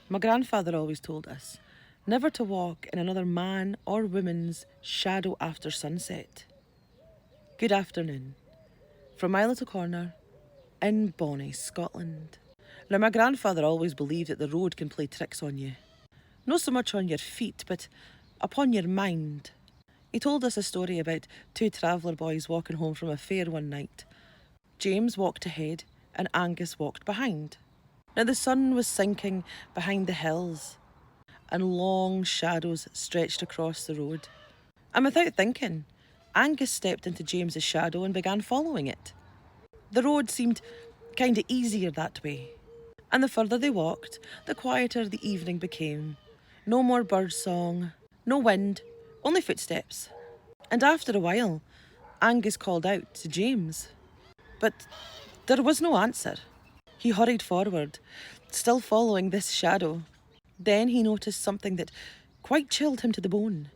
My grandfather always told us never to walk in another man or woman's shadow after sunset. Good afternoon, from my little corner in bonny Scotland. Now, my grandfather always believed that the road can play tricks on you. Not so much on your feet, but upon your mind. He told us a story about two traveller boys walking home from a fair one night. James walked ahead and Angus walked behind. Now the sun was sinking behind the hills and long shadows stretched across the road. And without thinking, Angus stepped into James's shadow and began following it. The road seemed kind of easier that way. And the further they walked, the quieter the evening became. No more birdsong, no wind, only footsteps. And after a while, Angus called out to James. But there was no answer. He hurried forward, still following this shadow. Then he noticed something that quite chilled him to the bone.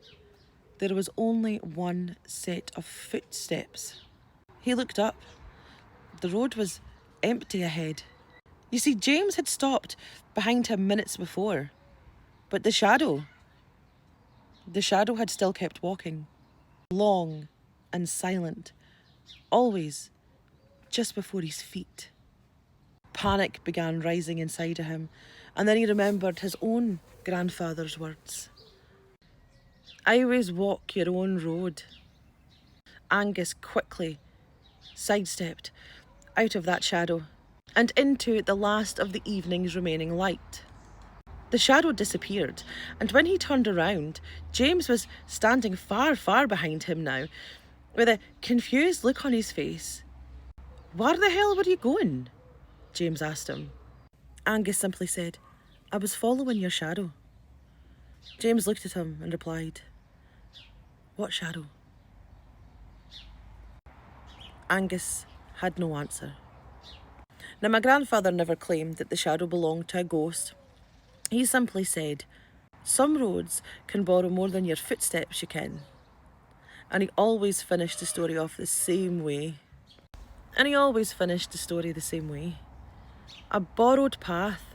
There was only one set of footsteps. He looked up. The road was empty ahead. You see, James had stopped behind him minutes before, but the shadow had still kept walking, long and silent, always just before his feet. Panic began rising inside of him, and then he remembered his own grandfather's words. I always walk your own road. Angus quickly sidestepped out of that shadow and into the last of the evening's remaining light. The shadow disappeared, and when he turned around, James was standing far, far behind him now, with a confused look on his face. Where the hell were you going? James asked him. Angus simply said, I was following your shadow. James looked at him and replied, What shadow? Angus had no answer. Now, my grandfather never claimed that the shadow belonged to a ghost. He simply said, some roads can borrow more than your footsteps you can. And he always finished the story off the same way. A borrowed path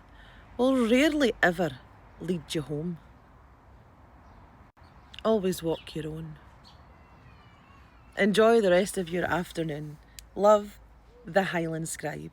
will rarely ever lead you home. Always walk your own. Enjoy the rest of your afternoon. Love, the Highland Scribe.